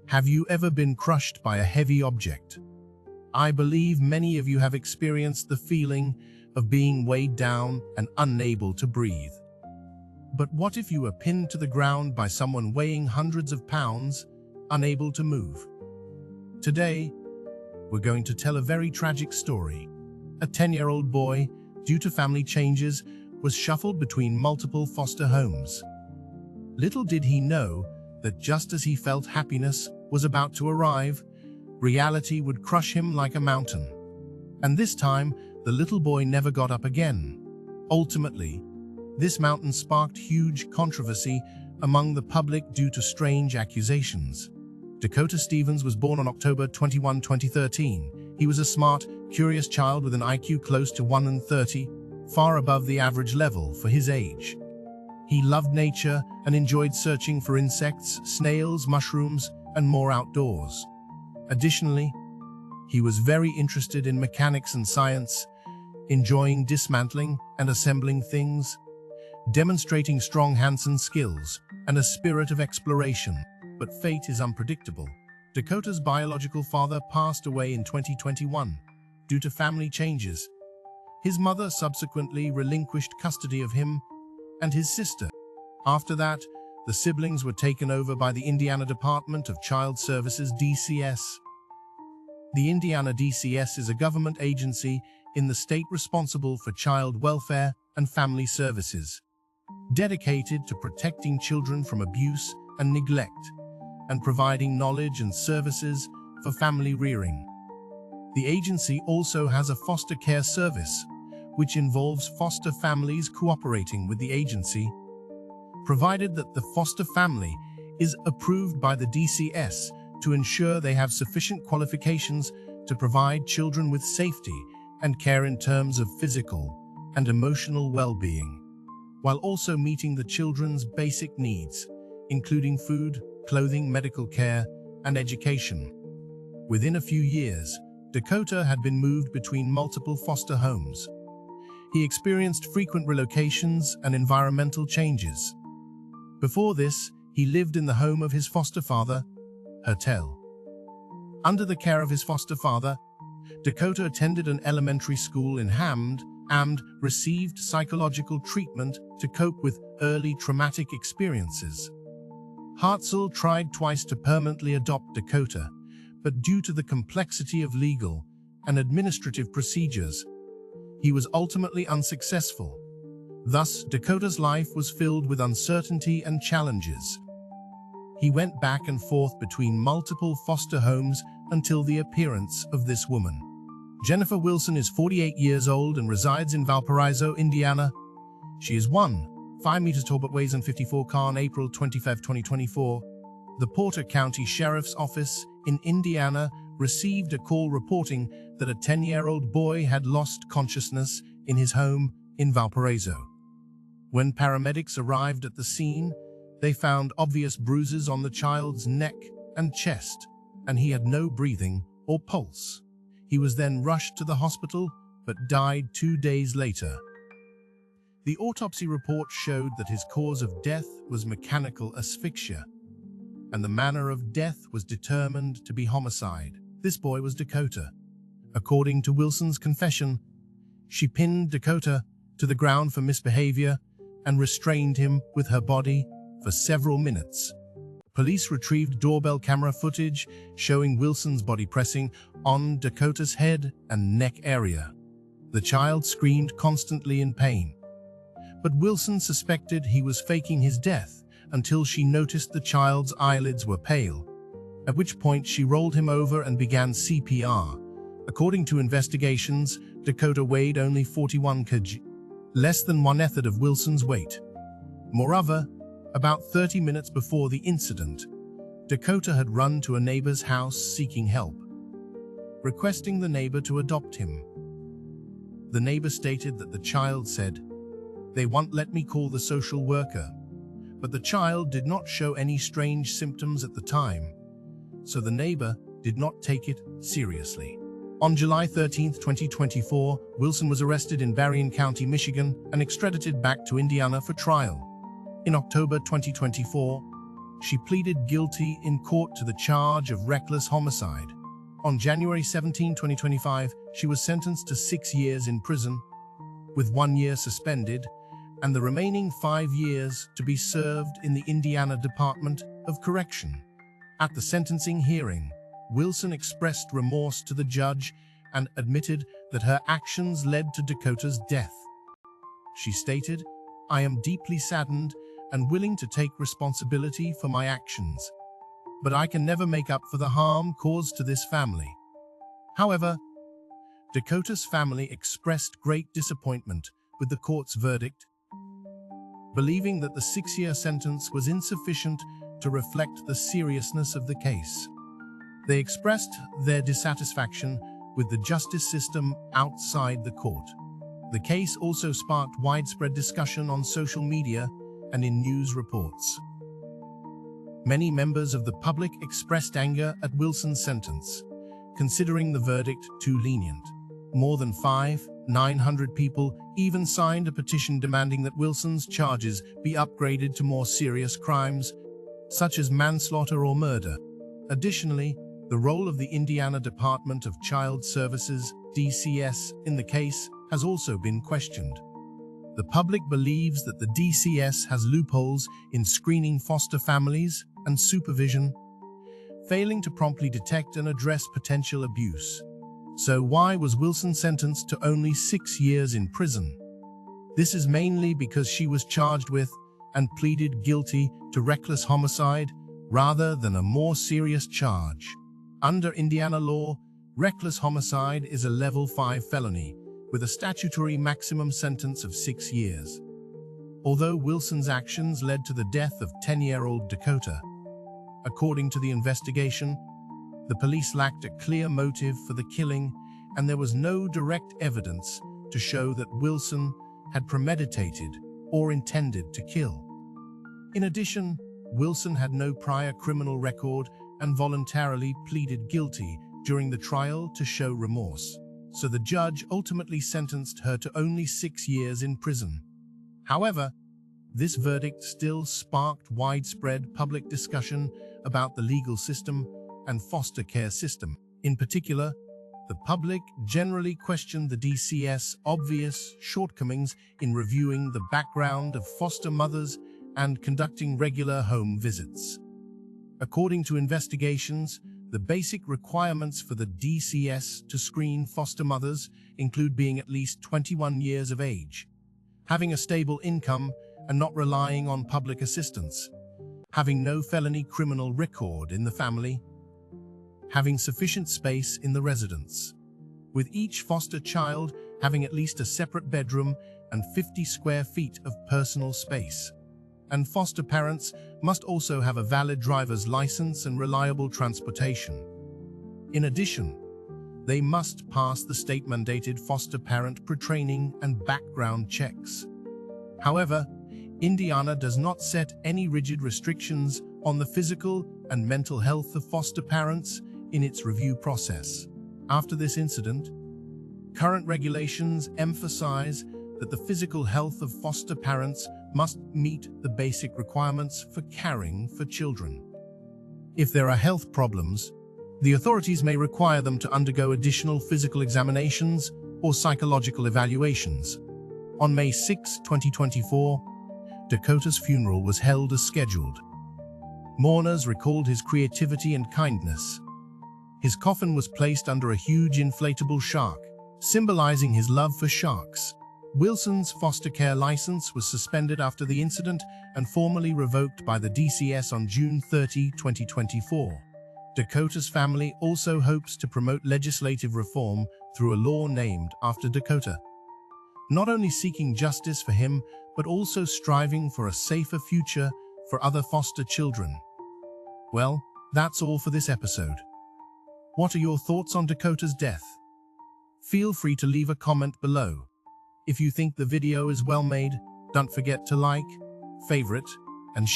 Have you ever been crushed by a heavy object? I believe many of you have experienced the feeling of being weighed down and unable to breathe. But what if you were pinned to the ground by someone weighing hundreds of pounds, unable to move? Today, we're going to tell a very tragic story. A 10-year-old boy, due to family changes, was shuffled between multiple foster homes. Little did he know that just as he felt happiness was about to arrive, reality would crush him like a mountain. And this time, the little boy never got up again. Ultimately, this mountain sparked huge controversy among the public due to strange accusations. Dakota Stevens was born on October 21, 2013. He was a smart, curious child with an IQ close to 130, far above the average level for his age. He loved nature and enjoyed searching for insects, snails, mushrooms, and more outdoors. Additionally, he was very interested in mechanics and science, enjoying dismantling and assembling things, demonstrating strong hands-on skills and a spirit of exploration. But fate is unpredictable. Dakota's biological father passed away in 2021 due to family changes. His mother subsequently relinquished custody of him and his sister. After that, the siblings were taken over by the Indiana Department of Child Services (DCS). The Indiana DCS is a government agency in the state responsible for child welfare and family services, dedicated to protecting children from abuse and neglect, and providing knowledge and services for family rearing. The agency also has a foster care service, which involves foster families cooperating with the agency, provided that the foster family is approved by the DCS to ensure they have sufficient qualifications to provide children with safety and care in terms of physical and emotional well-being, while also meeting the children's basic needs, including food, clothing, medical care, and education. Within a few years, Dakota had been moved between multiple foster homes. He experienced frequent relocations and environmental changes. Before this, he lived in the home of his foster father, Hertel. Under the care of his foster father, Dakota attended an elementary school in Hammond and received psychological treatment to cope with early traumatic experiences. Hertel tried twice to permanently adopt Dakota, but due to the complexity of legal and administrative procedures, he was ultimately unsuccessful. Thus, Dakota's life was filled with uncertainty and challenges. He went back and forth between multiple foster homes until the appearance of this woman. Jennifer Wilson is 48 years old and resides in Valparaiso, Indiana. She is 5 meters tall but weighs in 54 pounds. On April 25, 2024, the Porter County Sheriff's Office in Indiana received a call reporting that a 10-year-old boy had lost consciousness in his home in Valparaiso. When paramedics arrived at the scene, they found obvious bruises on the child's neck and chest, and he had no breathing or pulse. He was then rushed to the hospital, but died 2 days later. The autopsy report showed that his cause of death was mechanical asphyxia, and the manner of death was determined to be homicide. This boy was Dakota. According to Wilson's confession, she pinned Dakota to the ground for misbehavior and restrained him with her body for several minutes. Police retrieved doorbell camera footage showing Wilson's body pressing on Dakota's head and neck area. The child screamed constantly in pain, but Wilson suspected he was faking his death until she noticed the child's eyelids were pale, at which point she rolled him over and began CPR. According to investigations, Dakota weighed only 41 kg, less than 1/3 of Wilson's weight. Moreover, about 30 minutes before the incident, Dakota had run to a neighbor's house seeking help, requesting the neighbor to adopt him. The neighbor stated that the child said, "They won't let me call the social worker," but the child did not show any strange symptoms at the time, so the neighbor did not take it seriously. On July 13, 2024, Wilson was arrested in Berrien County, Michigan, and extradited back to Indiana for trial. In October 2024, she pleaded guilty in court to the charge of reckless homicide. On January 17, 2025, she was sentenced to 6 years in prison, with 1 year suspended, and the remaining 5 years to be served in the Indiana Department of Correction. At the sentencing hearing, Wilson expressed remorse to the judge and admitted that her actions led to Dakota's death. She stated, "I am deeply saddened and willing to take responsibility for my actions, but I can never make up for the harm caused to this family." However, Dakota's family expressed great disappointment with the court's verdict, believing that the 6-year sentence was insufficient to reflect the seriousness of the case. They expressed their dissatisfaction with the justice system outside the court. The case also sparked widespread discussion on social media and in news reports. Many members of the public expressed anger at Wilson's sentence, considering the verdict too lenient. More than 900 people even signed a petition demanding that Wilson's charges be upgraded to more serious crimes, such as manslaughter or murder. Additionally, the role of the Indiana Department of Child Services, DCS, in the case has also been questioned. The public believes that the DCS has loopholes in screening foster families and supervision, failing to promptly detect and address potential abuse. So why was Wilson sentenced to only 6 years in prison? This is mainly because she was charged with and pleaded guilty to reckless homicide rather than a more serious charge. Under Indiana law, reckless homicide is a level 5 felony with a statutory maximum sentence of 6 years. Although Wilson's actions led to the death of 10-year-old Dakota, according to the investigation, the police lacked a clear motive for the killing, and there was no direct evidence to show that Wilson had premeditated or intended to kill. In addition, Wilson had no prior criminal record and voluntarily pleaded guilty during the trial to show remorse, so the judge ultimately sentenced her to only 6 years in prison. However, this verdict still sparked widespread public discussion about the legal system and foster care system. In particular, the public generally questioned the DCS' obvious shortcomings in reviewing the background of foster mothers and conducting regular home visits. According to investigations, the basic requirements for the DCS to screen foster mothers include being at least 21 years of age, having a stable income and not relying on public assistance, having no felony criminal record in the family, having sufficient space in the residence, with each foster child having at least a separate bedroom and 50 square feet of personal space. And foster parents must also have a valid driver's license and reliable transportation. In addition, they must pass the state-mandated foster parent pre-training and background checks. However, Indiana does not set any rigid restrictions on the physical and mental health of foster parents in its review process. After this incident, current regulations emphasize that the physical health of foster parents must meet the basic requirements for caring for children. If there are health problems, the authorities may require them to undergo additional physical examinations or psychological evaluations. On May 6, 2024, Dakota's funeral was held as scheduled. Mourners recalled his creativity and kindness. His coffin was placed under a huge inflatable shark, symbolizing his love for sharks. Wilson's foster care license was suspended after the incident and formally revoked by the DCS on June 30, 2024. Dakota's family also hopes to promote legislative reform through a law named after Dakota, not only seeking justice for him, but also striving for a safer future for other foster children. Well, that's all for this episode. What are your thoughts on Dakota's death? Feel free to leave a comment below. If you think the video is well made, don't forget to like, favorite, and share.